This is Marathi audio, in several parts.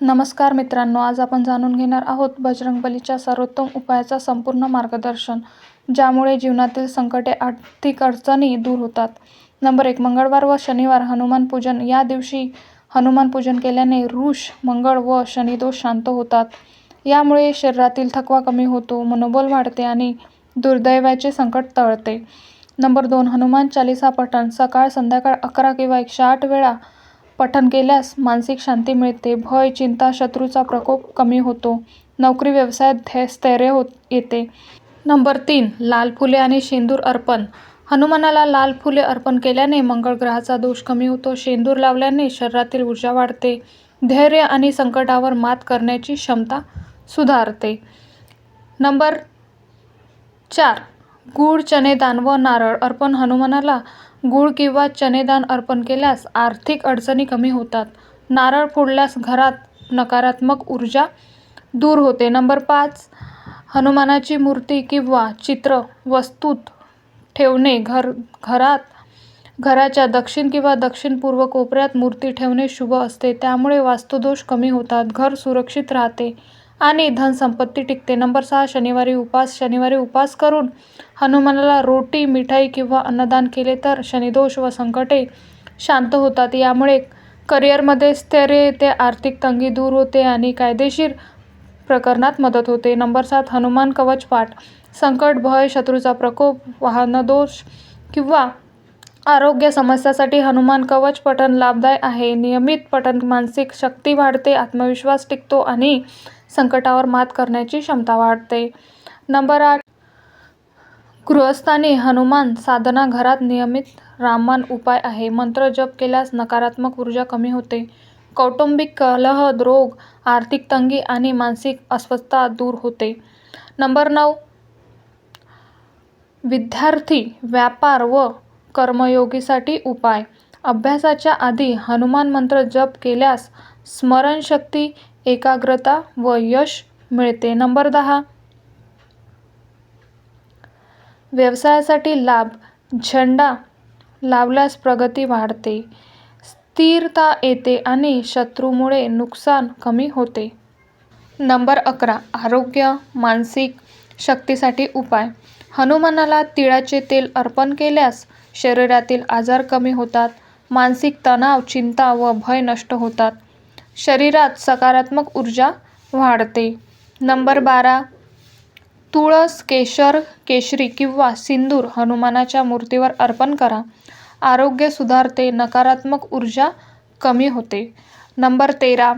नमस्कार मित्रांनो, आज आपण जाणून घेणार आहोत बजरंगबलीच्या सर्वोत्तम उपायाचा संपूर्ण मार्गदर्शन, ज्यामुळे जीवनातील संकटे, आर्थिक अडचणी दूर होतात. नंबर 1. मंगळवार व शनिवार हनुमान पूजन. या दिवशी हनुमान पूजन केल्याने ऋष, मंगळ व शनिदोष शांत होतात. यामुळे शरीरातील थकवा कमी होतो, मनोबल वाढते आणि दुर्दैवाचे संकट टळते. नंबर 2. हनुमान चालीसा पठण. सकाळ, संध्याकाळ 11 किंवा 108 वेळा पठण केल्यास मानसिक शांती मिळते, भय, चिंता, शत्रूचा प्रकोप कमी होतो, नोकरी व्यवसायात स्थैर्य येते. नंबर 3. लाल फुले आणि शेंदूर अर्पण. हनुमानाला लाल फुले अर्पण केल्याने मंगळ ग्रहाचा दोष कमी होतो. शेंदूर लावल्याने शरीरातील ऊर्जा वाढते, धैर्य आणि संकटावर मात करण्याची क्षमता सुधारते. नंबर 4. गूळ, चणेदान व नारळ अर्पण. हनुमानाला गूळ किंवा चणेदान अर्पण केल्यास आर्थिक अडचणी कमी होतात. नारळ फोडल्यास घरात नकारात्मक ऊर्जा दूर होते. नंबर 5. हनुमानाची मूर्ती किंवा चित्र वास्तूत ठेवणे. घराच्या दक्षिण किंवा दक्षिण-पूर्व कोपऱ्यात मूर्ती ठेवणे शुभ असते. त्यामुळे वास्तुदोष कमी होतात, घर सुरक्षित राहते आणि धनसंपत्ती टिकते. नंबर 6. शनिवारी उपास. शनिवारी उपास करून हनुमानाला रोटी, मिठाई किंवा अन्नदान केले तर शनिदोष व संकटे शांत होतात. यामुळे करिअरमध्ये स्थैर्य येते, आर्थिक तंगी दूर होते आणि कायदेशीर प्रकरणात मदत होते. नंबर 7. हनुमान कवच पाठ. संकट, भय, शत्रूचा प्रकोप, वाहनदोष किंवा आरोग्य समस्यासाठी हनुमान कवच पठण लाभदायक आहे. नियमित पठण मानसिक शक्ती वाढते, आत्मविश्वास टिकतो आणि संकटावर मात करण्याची क्षमता वाढते. नंबर 8. गृहस्थांनी हनुमान साधना. घरात नियमित रामबाण उपाय आहे. मंत्र जप केल्यास नकारात्मक ऊर्जा कमी होते, कौटुंबिक कलह, रोग, आर्थिक तंगी आणि मानसिक अस्वस्थता दूर होते. नंबर 9. विद्यार्थी, व्यापार व कर्मयोगीसाठी उपाय. अभ्यासाच्या आधी हनुमान मंत्र जप केल्यास स्मरणशक्ती, एकाग्रता व यश मिळते. नंबर 10. व्यवसायासाठी लाभ. झेंडा लावल्यास प्रगती वाढते, स्थिरता येते आणि शत्रूमुळे नुकसान कमी होते. नंबर 11. आरोग्य, मानसिक शक्तीसाठी उपाय. हनुमानाला तिळाचे तेल अर्पण केल्यास शरीरातील आजार कमी होतात, मानसिक तणाव, चिंता व भय नष्ट होतात, शरीरात सकारात्मक ऊर्जा वाढते. नंबर 12. तुळस, केशर, केशरी किंवा सिंदूर हनुमानाच्या मूर्तीवर अर्पण करा. आरोग्य सुधारते, नकारात्मक ऊर्जा कमी होते. नंबर 13.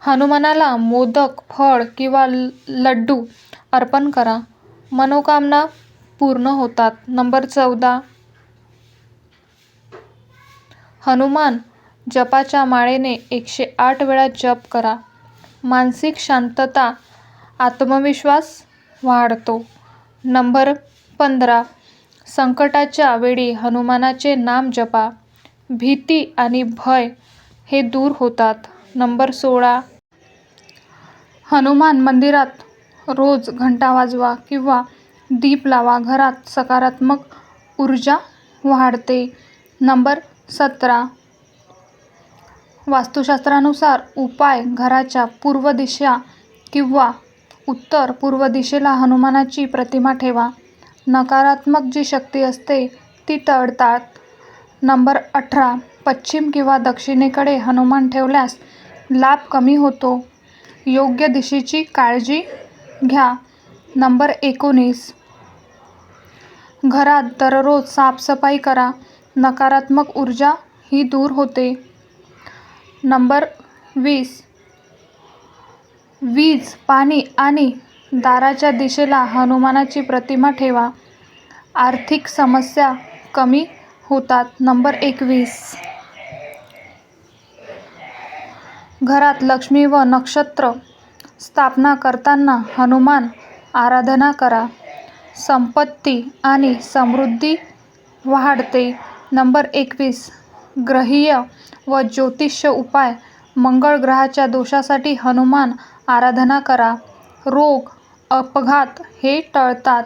हनुमानाला मोदक, फळ किंवा लड्डू अर्पण करा. मनोकामना पूर्ण होतात. नंबर 14. हनुमान जपाच्या माळेने 108 वेळा जप करा. मानसिक शांतता, आत्मविश्वास वाढतो. नंबर 15. संकटाच्या वेळी हनुमानाचे नाम जपा. भीती आणि भय हे दूर होतात. नंबर 16. हनुमान मंदिरात रोज घंटा वाजवा किंवा दीप लावा. घरात सकारात्मक ऊर्जा वाढते. नंबर 17. वास्तुशास्त्रानुसार उपाय. घराच्या पूर्व दिशा किंवा उत्तर पूर्व दिशेला हनुमानाची प्रतिमा ठेवा. नकारात्मक जी शक्ती असते ती टळतात. नंबर 18. पश्चिम किंवा दक्षिणेकडे हनुमान ठेवल्यास लाभ कमी होतो. योग्य दिशेची काळजी घ्या. नंबर 19. घरात दररोज साफसफाई करा. नकारात्मक ऊर्जा ही दूर होते. नंबर 20. वीज, पाणी आणि दाराच्या दिशेला हनुमानाची प्रतिमा ठेवा. आर्थिक समस्या कमी होतात. नंबर 21. घरात लक्ष्मी व नक्षत्र स्थापना करताना हनुमान आराधना करा. संपत्ती आणि समृद्धी वाढते. नंबर 21. ग्रहीय व ज्योतिष्य उपाय. मंगळ ग्रहाच्या दोषासाठी हनुमान आराधना करा. रोग, अपघात हे टळतात.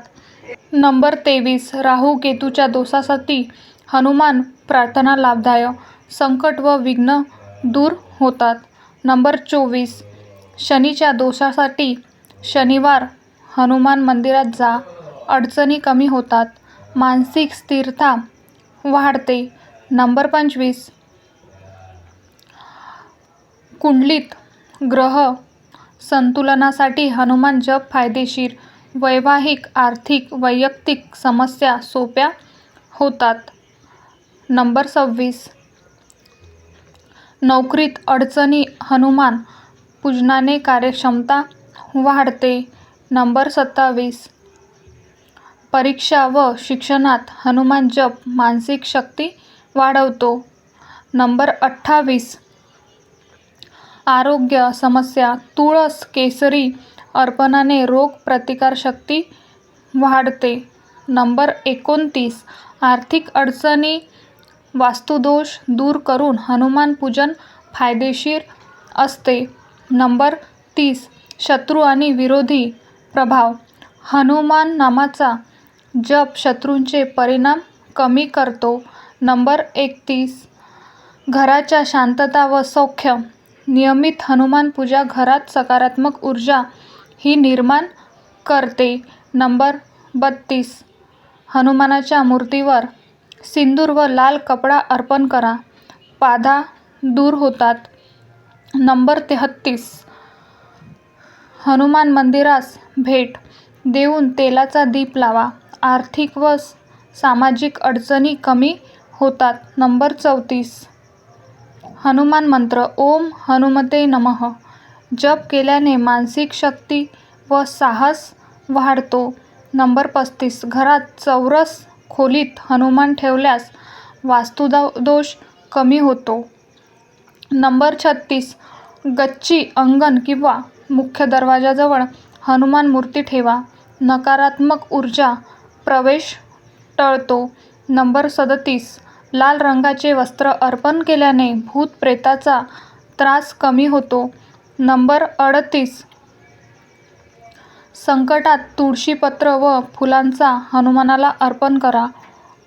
नंबर 23. राहू केतूच्या दोषासाठी हनुमान प्रार्थना लाभदायक. संकट व विघ्न दूर होतात. नंबर 24, शनीच्या दोषासाठी शनिवार हनुमान मंदिरात जा, अडचणी कमी होतात, मानसिक स्थिरता वाढते. नंबर 25, कुंडलीत ग्रह संतुलनासाठी हनुमान जप फायदेशीर, वैवाहिक, आर्थिक, वैयक्तिक समस्या सोप्या होतात. नंबर 26, नोकरीत अडचणी हनुमान पूजनाने कार्यक्षमता वाढते. नंबर 27, परीक्षा व शिक्षणात हनुमान जप मानसिक शक्ती वाढवतो. नंबर 28, आरोग्य समस्या तुळस केसरी अर्पणाने रोग प्रतिकारशक्ती वाढते. नंबर 29, आर्थिक अडचणी वास्तुदोष दूर करून हनुमान पूजन फायदेशीर असते. नंबर 30, शत्रू आणि विरोधी प्रभाव हनुमान नामाचा जप शत्रूंचे परिणाम कमी करतो. नंबर 31, घराच्या शांतता व सौख्य नियमित हनुमान पूजा घरात सकारात्मक ऊर्जा ही निर्माण करते. नंबर 32, हनुमानाच्या मूर्तीवर सिंदूर व लाल कपडा अर्पण करा, बाधा दूर होतात. नंबर 33, हनुमान मंदिरास भेट देऊन तेलाचा दीप लावा, आर्थिक व सामाजिक अडचणी कमी होतात. नंबर 34, हनुमान मंत्र ओम हनुमते नमः जप केल्याने मानसिक शक्ती व साहस वाढतो. नंबर 35, घरात चौरस खोलीत हनुमान ठेवल्यास वास्तुदोष कमी होतो. नंबर 36, गच्ची अंगण किंवा मुख्य दरवाजाजवळ हनुमान मूर्ती ठेवा, नकारात्मक ऊर्जा प्रवेश टळतो. नंबर 37, लाल रंगाचे वस्त्र अर्पण केल्याने भूत प्रेताचा त्रास कमी होतो. नंबर 38, संकटात तुळशीपत्र व फुलांचा हनुमानाला अर्पण करा,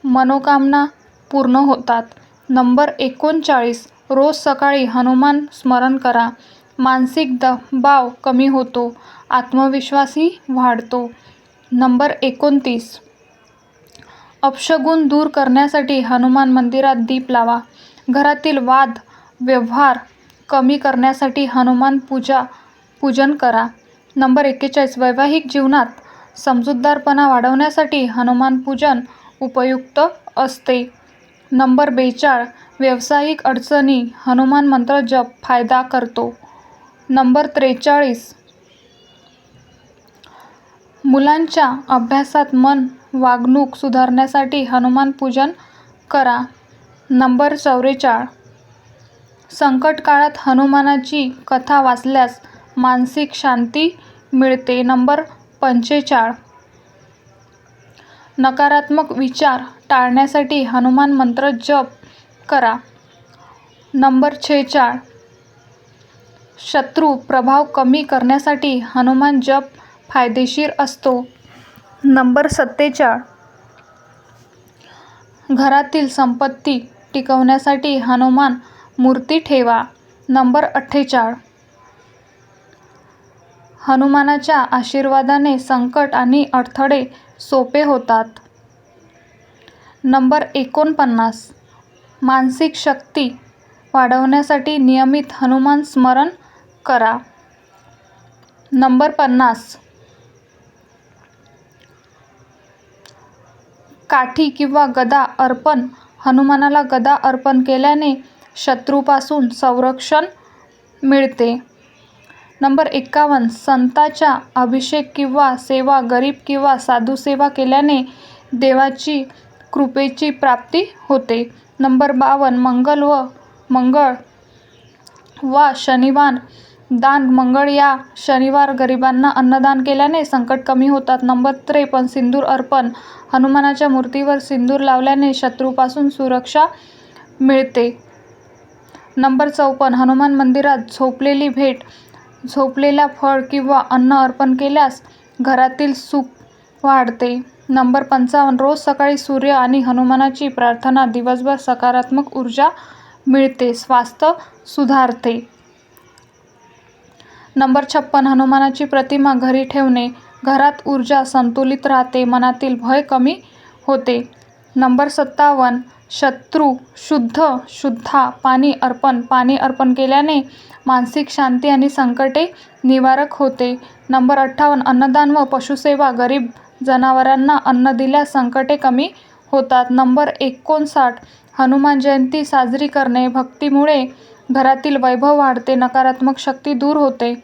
मनोकामना पूर्ण होतात. नंबर 39, रोज सकाळी हनुमान स्मरण करा, मानसिक दबाव कमी होतो, आत्मविश्वासही वाढतो. नंबर 29, अपशकुन दूर करण्यासाठी हनुमान मंदिरात दीप लावा, घरातील वाद व्यवहार कमी करण्यासाठी हनुमान पूजन करा. नंबर 41, वैवाहिक जीवनात समजूतदारपणा वाढवण्यासाठी हनुमान पूजन उपयुक्त असते. नंबर 42, व्यावसायिक अडचणी हनुमान मंत्र जप फायदा करतो. नंबर 43, मुलांच्या अभ्यासात मन वागणूक सुधारण्यासाठी हनुमान पूजन करा. नंबर 44, संकट काळात हनुमानाची कथा वाचल्यास मानसिक शांती मिळते. नंबर 45, नकारात्मक विचार टाळण्यासाठी हनुमान मंत्र जप करा. नंबर 46, शत्रू प्रभाव कमी करण्यासाठी हनुमान जप फायदेशीर असतो. नंबर 47, घरातील संपत्ती टिकवण्यासाठी हनुमान मूर्ती ठेवा. नंबर 48, हनुमानाच्या आशीर्वादाने संकट आणि अडथळे सोपे होतात. नंबर 49, मानसिक शक्ती वाढवण्यासाठी नियमित हनुमान स्मरण करा. नंबर 50, काठी किंवा गदा अर्पण हनुमानाला गदा अर्पण केल्याने शत्रूपासून संरक्षण मिळते. नंबर 51, संतांचा अभिषेक किंवा सेवा गरीब किंवा साधू सेवा केल्याने देवाची कृपेची प्राप्ती होते. नंबर 52, मंगळ वा शनिवार दान मंगळ या शनिवार गरिबांना अन्नदान केल्याने संकट कमी होतात. नंबर 53, सिंदूर अर्पण हनुमानाच्या मूर्तीवर सिंदूर लावल्याने शत्रूपासून सुरक्षा मिळते. नंबर 54, हनुमान मंदिरात झोपलेला फळ किंवा अन्न अर्पण केल्यास घरातील सुख वाढते. नंबर 55, रोज सकाळी सूर्य आणि हनुमानाची प्रार्थना दिवसभर सकारात्मक ऊर्जा मिळते, स्वास्थ्य सुधारते. नंबर 56 हनुमानाची प्रतिमा घरी ठेवणे. घरात ऊर्जा संतुलित राहते, मनातील भय कमी होते. नंबर 57 शत्रू शुद्धा पाणी अर्पण केल्याने मानसिक शांती आणि संकटे निवारक होते. नंबर 58 अन्नदान व पशुसेवा. गरीब जनावरांना अन्न दिल्यास संकटे कमी होतात. नंबर 59 हनुमान जयंती साजरी करणे. भक्तीमुळे घरातील वैभव वाढते, नकारात्मक शक्ती दूर होते.